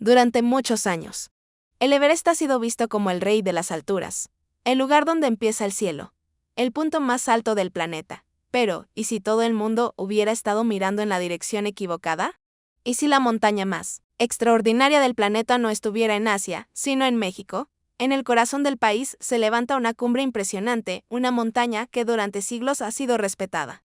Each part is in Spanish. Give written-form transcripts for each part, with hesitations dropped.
durante muchos años. El Everest ha sido visto como el rey de las alturas, el lugar donde empieza el cielo, el punto más alto del planeta. Pero, ¿y si todo el mundo hubiera estado mirando en la dirección equivocada? ¿Y si la montaña más extraordinaria del planeta no estuviera en Asia, sino en México? En el corazón del país se levanta una cumbre impresionante, una montaña que durante siglos ha sido respetada,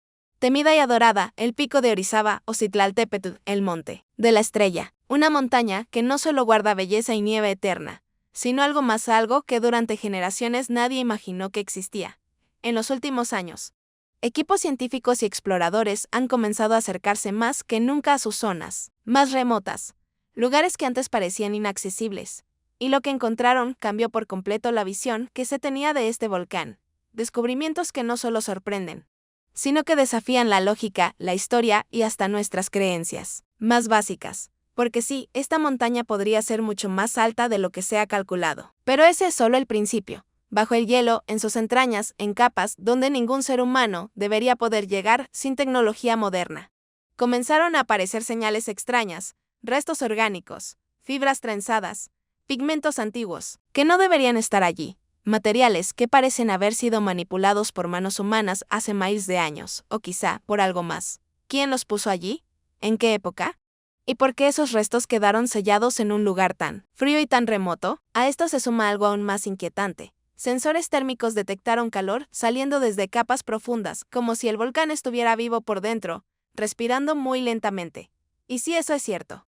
temida y adorada, el pico de Orizaba o Citlaltépetl, el monte de la estrella, una montaña que no solo guarda belleza y nieve eterna, sino algo que durante generaciones nadie imaginó que existía. En los últimos años, equipos científicos y exploradores han comenzado a acercarse más que nunca a sus zonas más remotas, lugares que antes parecían inaccesibles, y lo que encontraron cambió por completo la visión que se tenía de este volcán. Descubrimientos que no solo sorprenden, sino que desafían la lógica, la historia y hasta nuestras creencias más básicas. Porque sí, esta montaña podría ser mucho más alta de lo que se ha calculado. Pero ese es solo el principio. Bajo el hielo, en sus entrañas, en capas donde ningún ser humano debería poder llegar sin tecnología moderna, comenzaron a aparecer señales extrañas, restos orgánicos, fibras trenzadas, pigmentos antiguos, que no deberían estar allí, materiales que parecen haber sido manipulados por manos humanas hace miles de años, o quizá por algo más. ¿Quién los puso allí? ¿En qué época? ¿Y por qué esos restos quedaron sellados en un lugar tan frío y tan remoto? A esto se suma algo aún más inquietante. Sensores térmicos detectaron calor saliendo desde capas profundas, como si el volcán estuviera vivo por dentro, respirando muy lentamente. ¿Y si eso es cierto?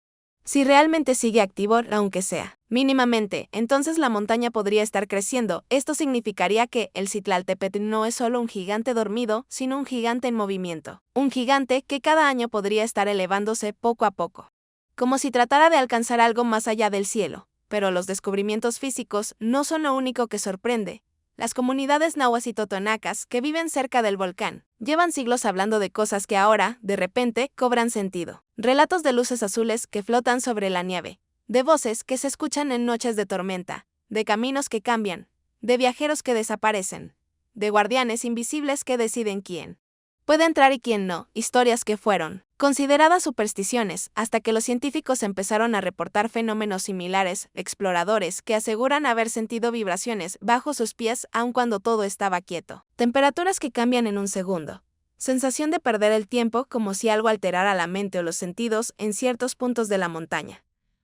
Si realmente sigue activo, aunque sea mínimamente, entonces la montaña podría estar creciendo. Esto significaría que el Citlaltépetl no es solo un gigante dormido, sino un gigante en movimiento. Un gigante que cada año podría estar elevándose poco a poco, como si tratara de alcanzar algo más allá del cielo. Pero los descubrimientos físicos no son lo único que sorprende. Las comunidades nahuas y totonacas que viven cerca del volcán llevan siglos hablando de cosas que ahora, de repente, cobran sentido. Relatos de luces azules que flotan sobre la nieve, de voces que se escuchan en noches de tormenta, de caminos que cambian, de viajeros que desaparecen, de guardianes invisibles que deciden quién puede entrar y quién no, historias que fueron consideradas supersticiones hasta que los científicos empezaron a reportar fenómenos similares, exploradores que aseguran haber sentido vibraciones bajo sus pies aun cuando todo estaba quieto, temperaturas que cambian en un segundo, sensación de perder el tiempo como si algo alterara la mente o los sentidos en ciertos puntos de la montaña.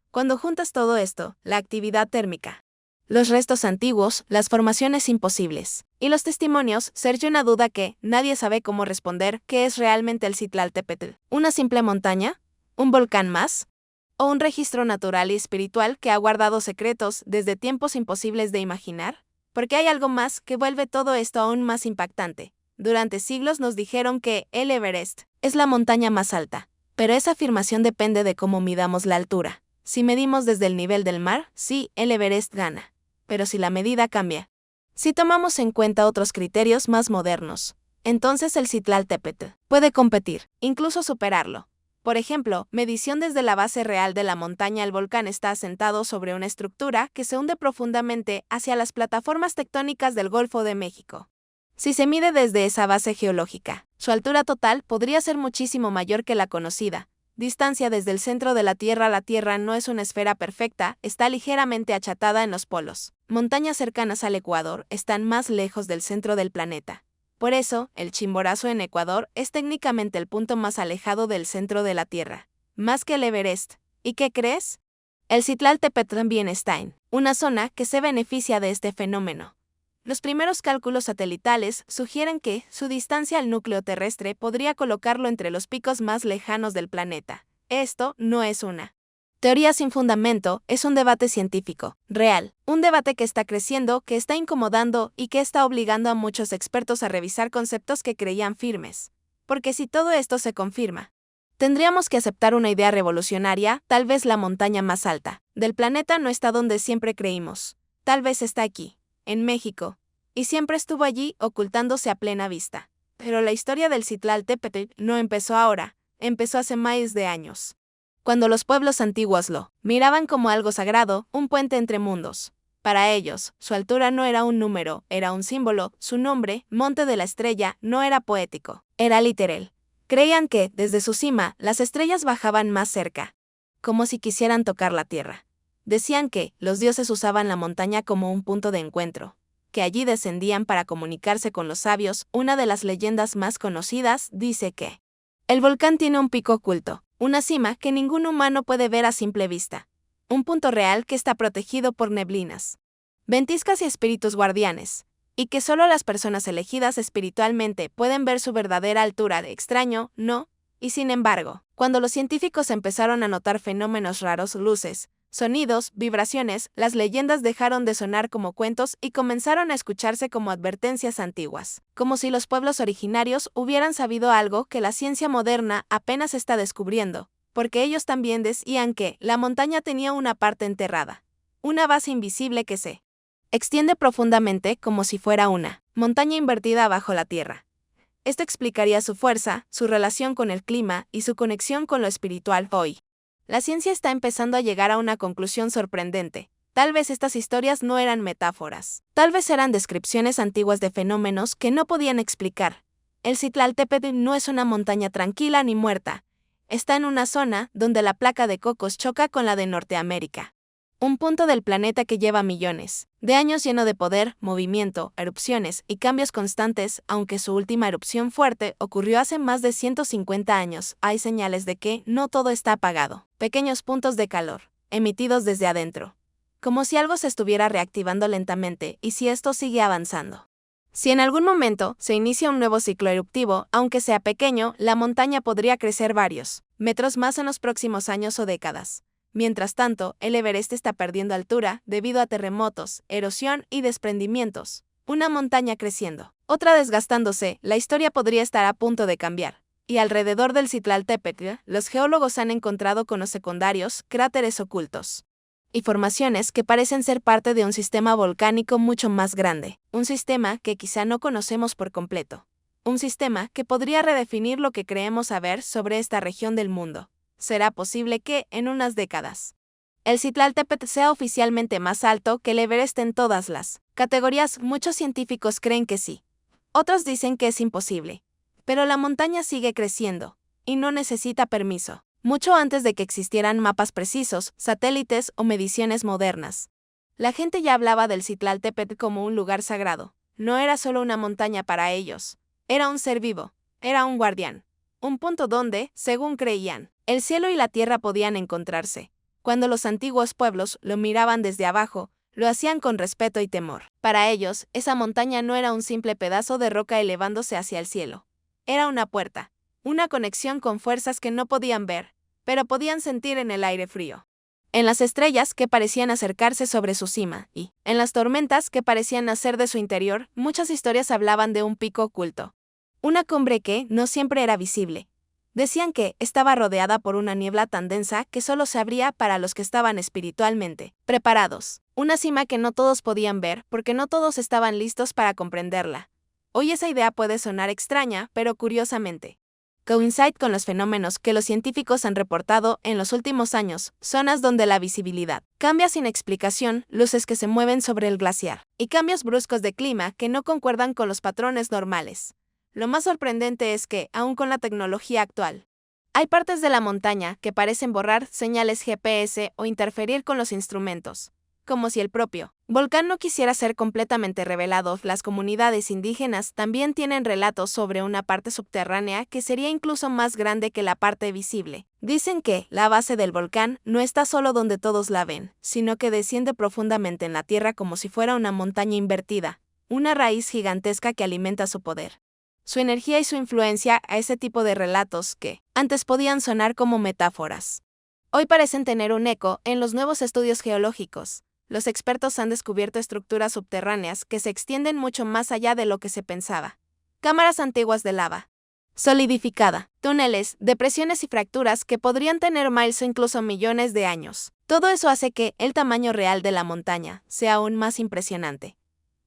Cuando juntas todo esto, la actividad térmica, los restos antiguos, las formaciones imposibles y los testimonios, surge una duda que nadie sabe cómo responder. ¿Qué es realmente el Citlaltépetl? ¿Una simple montaña? ¿Un volcán más? ¿O un registro natural y espiritual que ha guardado secretos desde tiempos imposibles de imaginar? Porque hay algo más que vuelve todo esto aún más impactante. Durante siglos nos dijeron que el Everest es la montaña más alta, pero esa afirmación depende de cómo midamos la altura. Si medimos desde el nivel del mar, sí, el Everest gana. Pero si la medida cambia, si tomamos en cuenta otros criterios más modernos, entonces el Citlaltépetl puede competir, incluso superarlo. Por ejemplo, medición desde la base real de la montaña. El volcán está asentado sobre una estructura que se hunde profundamente hacia las plataformas tectónicas del Golfo de México. Si se mide desde esa base geológica, su altura total podría ser muchísimo mayor que la conocida. Distancia desde el centro de la Tierra no es una esfera perfecta, está ligeramente achatada en los polos. Montañas cercanas al Ecuador están más lejos del centro del planeta. Por eso, el Chimborazo en Ecuador es técnicamente el punto más alejado del centro de la Tierra, más que el Everest. ¿Y qué crees? El Citlaltépetl también está en una zona que se beneficia de este fenómeno. Los primeros cálculos satelitales sugieren que su distancia al núcleo terrestre podría colocarlo entre los picos más lejanos del planeta. Esto no es una teoría sin fundamento, es un debate científico, real, un debate que está creciendo, que está incomodando y que está obligando a muchos expertos a revisar conceptos que creían firmes. Porque si todo esto se confirma, tendríamos que aceptar una idea revolucionaria. Tal vez la montaña más alta del planeta no está donde siempre creímos. Tal vez está aquí, en México, y siempre estuvo allí ocultándose a plena vista. Pero la historia del Citlaltépetl no empezó ahora, empezó hace miles de años, cuando los pueblos antiguos lo miraban como algo sagrado, un puente entre mundos. Para ellos, su altura no era un número, era un símbolo. Su nombre, Monte de la Estrella, no era poético, era literal. Creían que, desde su cima, las estrellas bajaban más cerca, como si quisieran tocar la tierra. Decían que los dioses usaban la montaña como un punto de encuentro, que allí descendían para comunicarse con los sabios. Una de las leyendas más conocidas dice que el volcán tiene un pico oculto, una cima que ningún humano puede ver a simple vista, un punto real que está protegido por neblinas, ventiscas y espíritus guardianes, y que solo las personas elegidas espiritualmente pueden ver su verdadera altura. De extraño, ¿no? Y sin embargo, cuando los científicos empezaron a notar fenómenos raros, luces, sonidos, vibraciones, las leyendas dejaron de sonar como cuentos y comenzaron a escucharse como advertencias antiguas, como si los pueblos originarios hubieran sabido algo que la ciencia moderna apenas está descubriendo, porque ellos también decían que la montaña tenía una parte enterrada, una base invisible que se extiende profundamente como si fuera una montaña invertida bajo la tierra. Esto explicaría su fuerza, su relación con el clima y su conexión con lo espiritual. Hoy, la ciencia está empezando a llegar a una conclusión sorprendente. Tal vez estas historias no eran metáforas. Tal vez eran descripciones antiguas de fenómenos que no podían explicar. El Citlaltépetl no es una montaña tranquila ni muerta. Está en una zona donde la placa de Cocos choca con la de Norteamérica. Un punto del planeta que lleva millones de años lleno de poder, movimiento, erupciones y cambios constantes. Aunque su última erupción fuerte ocurrió hace más de 150 años, hay señales de que no todo está apagado. Pequeños puntos de calor, emitidos desde adentro, como si algo se estuviera reactivando lentamente. Y si esto sigue avanzando, si en algún momento se inicia un nuevo ciclo eruptivo, aunque sea pequeño, la montaña podría crecer varios metros más en los próximos años o décadas. Mientras tanto, el Everest está perdiendo altura debido a terremotos, erosión y desprendimientos. Una montaña creciendo, otra desgastándose. La historia podría estar a punto de cambiar. Y alrededor del Citlaltépetl, los geólogos han encontrado conos secundarios, cráteres ocultos y formaciones que parecen ser parte de un sistema volcánico mucho más grande. Un sistema que quizá no conocemos por completo. Un sistema que podría redefinir lo que creemos saber sobre esta región del mundo. Será posible que, en unas décadas, el Citlaltépetl sea oficialmente más alto que el Everest en todas las categorías. Muchos científicos creen que sí. Otros dicen que es imposible. Pero la montaña sigue creciendo, y no necesita permiso, mucho antes de que existieran mapas precisos, satélites o mediciones modernas. La gente ya hablaba del Citlaltépetl como un lugar sagrado. No era solo una montaña para ellos. Era un ser vivo. Era un guardián. Un punto donde, según creían, el cielo y la tierra podían encontrarse. Cuando los antiguos pueblos lo miraban desde abajo, lo hacían con respeto y temor. Para ellos, esa montaña no era un simple pedazo de roca elevándose hacia el cielo. Era una puerta, una conexión con fuerzas que no podían ver, pero podían sentir en el aire frío, en las estrellas que parecían acercarse sobre su cima, y en las tormentas que parecían nacer de su interior. Muchas historias hablaban de un pico oculto, una cumbre que no siempre era visible. Decían que estaba rodeada por una niebla tan densa que solo se abría para los que estaban espiritualmente preparados. Una cima que no todos podían ver porque no todos estaban listos para comprenderla. Hoy esa idea puede sonar extraña, pero curiosamente coincide con los fenómenos que los científicos han reportado en los últimos años. Zonas donde la visibilidad cambia sin explicación, luces que se mueven sobre el glaciar, y cambios bruscos de clima que no concuerdan con los patrones normales. Lo más sorprendente es que, aun con la tecnología actual, hay partes de la montaña que parecen borrar señales GPS o interferir con los instrumentos, como si el propio volcán no quisiera ser completamente revelado. Las comunidades indígenas también tienen relatos sobre una parte subterránea que sería incluso más grande que la parte visible. Dicen que la base del volcán no está solo donde todos la ven, sino que desciende profundamente en la tierra como si fuera una montaña invertida, una raíz gigantesca que alimenta su poder, su energía y su influencia. A ese tipo de relatos que antes podían sonar como metáforas, hoy parecen tener un eco en los nuevos estudios geológicos. Los expertos han descubierto estructuras subterráneas que se extienden mucho más allá de lo que se pensaba. Cámaras antiguas de lava solidificada, túneles, depresiones y fracturas que podrían tener miles o incluso millones de años. Todo eso hace que el tamaño real de la montaña sea aún más impresionante.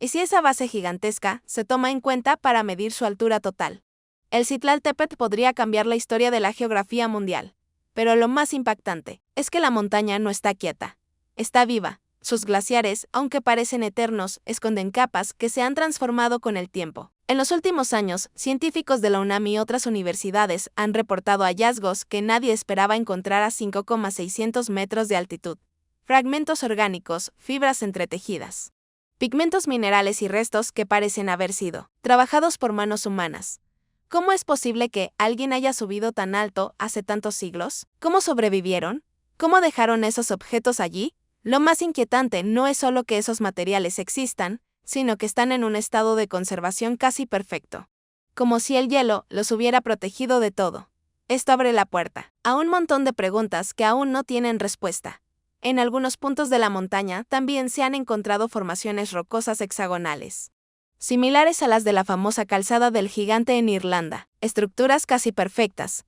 Y si esa base gigantesca se toma en cuenta para medir su altura total, el Citlaltépetl podría cambiar la historia de la geografía mundial. Pero lo más impactante es que la montaña no está quieta. Está viva. Sus glaciares, aunque parecen eternos, esconden capas que se han transformado con el tiempo. En los últimos años, científicos de la UNAM y otras universidades han reportado hallazgos que nadie esperaba encontrar a 5,600 metros de altitud. fragmentos orgánicos, fibras entretejidas, pigmentos minerales y restos que parecen haber sido trabajados por manos humanas. ¿Cómo es posible que alguien haya subido tan alto hace tantos siglos? ¿Cómo sobrevivieron? ¿Cómo dejaron esos objetos allí? Lo más inquietante no es solo que esos materiales existan, sino que están en un estado de conservación casi perfecto. Como si el hielo los hubiera protegido de todo. Esto abre la puerta a un montón de preguntas que aún no tienen respuesta. En algunos puntos de la montaña también se han encontrado formaciones rocosas hexagonales, similares a las de la famosa calzada del gigante en Irlanda, estructuras casi perfectas,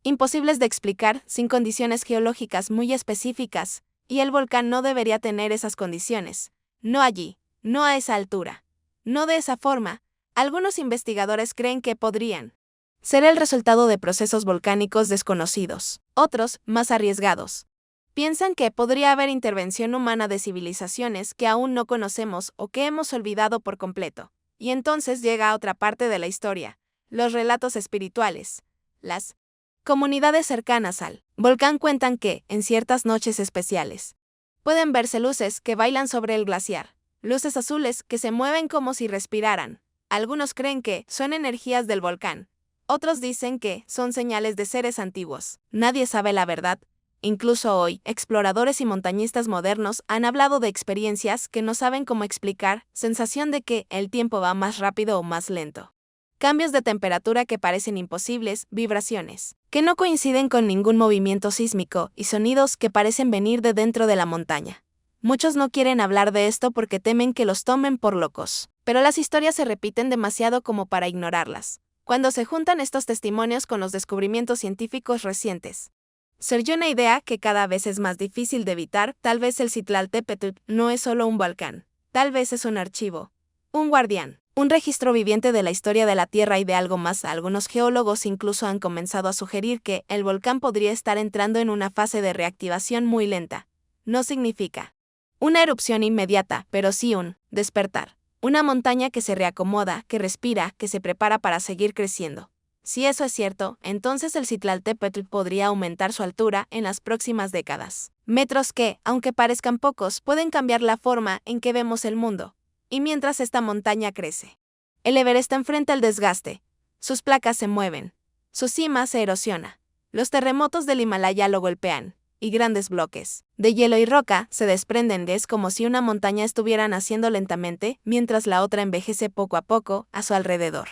imposibles de explicar sin condiciones geológicas muy específicas, y el volcán no debería tener esas condiciones. No allí, no a esa altura, no de esa forma. Algunos investigadores creen que podrían ser el resultado de procesos volcánicos desconocidos. Otros, más arriesgados, piensan que podría haber intervención humana de civilizaciones que aún no conocemos o que hemos olvidado por completo. Y entonces llega otra parte de la historia, los relatos espirituales. Las comunidades cercanas al volcán cuentan que, en ciertas noches especiales, pueden verse luces que bailan sobre el glaciar, luces azules que se mueven como si respiraran. Algunos creen que son energías del volcán. Otros dicen que son señales de seres antiguos. Nadie sabe la verdad. Incluso hoy, exploradores y montañistas modernos han hablado de experiencias que no saben cómo explicar, sensación de que el tiempo va más rápido o más lento, cambios de temperatura que parecen imposibles, vibraciones que no coinciden con ningún movimiento sísmico y sonidos que parecen venir de dentro de la montaña. Muchos no quieren hablar de esto porque temen que los tomen por locos, pero las historias se repiten demasiado como para ignorarlas. Cuando se juntan estos testimonios con los descubrimientos científicos recientes, surge una idea que cada vez es más difícil de evitar. Tal vez el Citlaltépetl no es solo un volcán, tal vez es un archivo, un guardián, un registro viviente de la historia de la Tierra y de algo más. Algunos geólogos incluso han comenzado a sugerir que el volcán podría estar entrando en una fase de reactivación muy lenta. No significa una erupción inmediata, pero sí un despertar. Una montaña que se reacomoda, que respira, que se prepara para seguir creciendo. Si eso es cierto, entonces el Citlaltépetl podría aumentar su altura en las próximas décadas. Metros que, aunque parezcan pocos, pueden cambiar la forma en que vemos el mundo. Y mientras esta montaña crece, el Everest enfrenta el desgaste. Sus placas se mueven. Su cima se erosiona. Los terremotos del Himalaya lo golpean. Y grandes bloques de hielo y roca se desprenden. Es como si una montaña estuviera naciendo lentamente, mientras la otra envejece poco a poco a su alrededor.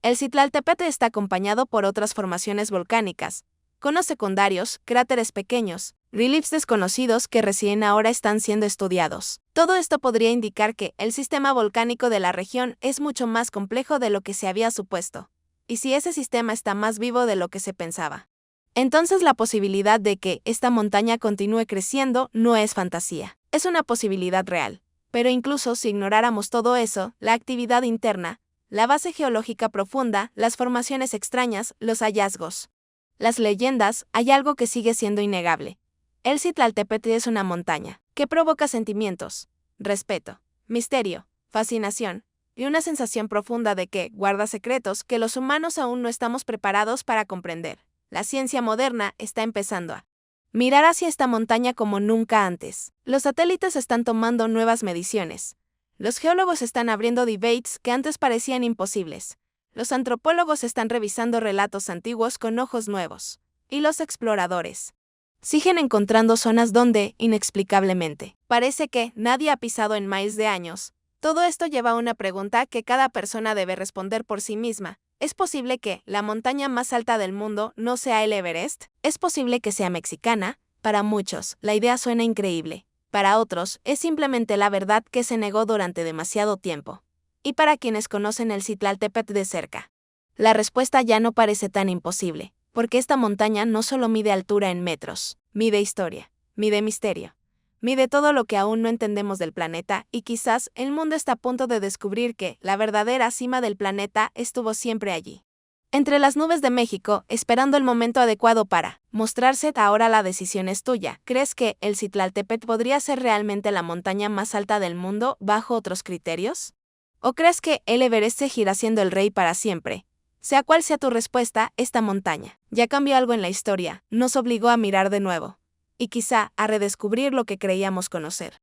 El Citlaltépetl está acompañado por otras formaciones volcánicas, conos secundarios, cráteres pequeños, reliefs desconocidos que recién ahora están siendo estudiados. Todo esto podría indicar que el sistema volcánico de la región es mucho más complejo de lo que se había supuesto. Y si ese sistema está más vivo de lo que se pensaba, entonces la posibilidad de que esta montaña continúe creciendo no es fantasía, es una posibilidad real. Pero incluso si ignoráramos todo eso, la actividad interna, la base geológica profunda, las formaciones extrañas, los hallazgos, las leyendas, hay algo que sigue siendo innegable. El Citlaltépetl es una montaña que provoca sentimientos, respeto, misterio, fascinación y una sensación profunda de que guarda secretos que los humanos aún no estamos preparados para comprender. La ciencia moderna está empezando a mirar hacia esta montaña como nunca antes. Los satélites están tomando nuevas mediciones. Los geólogos están abriendo debates que antes parecían imposibles. Los antropólogos están revisando relatos antiguos con ojos nuevos. Y los exploradores siguen encontrando zonas donde, inexplicablemente, parece que nadie ha pisado en miles de años. Todo esto lleva a una pregunta que cada persona debe responder por sí misma. ¿Es posible que la montaña más alta del mundo no sea el Everest? ¿Es posible que sea mexicana? Para muchos, la idea suena increíble. Para otros, es simplemente la verdad que se negó durante demasiado tiempo. Y para quienes conocen el Citlaltépetl de cerca, la respuesta ya no parece tan imposible, porque esta montaña no solo mide altura en metros, mide historia, mide misterio, mide todo lo que aún no entendemos del planeta, y quizás el mundo está a punto de descubrir que la verdadera cima del planeta estuvo siempre allí. Entre las nubes de México, esperando el momento adecuado para mostrarse. Ahora la decisión es tuya. ¿Crees que el Citlaltépetl podría ser realmente la montaña más alta del mundo bajo otros criterios? ¿O crees que el Everest seguirá siendo el rey para siempre? Sea cual sea tu respuesta, esta montaña ya cambió algo en la historia, nos obligó a mirar de nuevo. y quizá a redescubrir lo que creíamos conocer.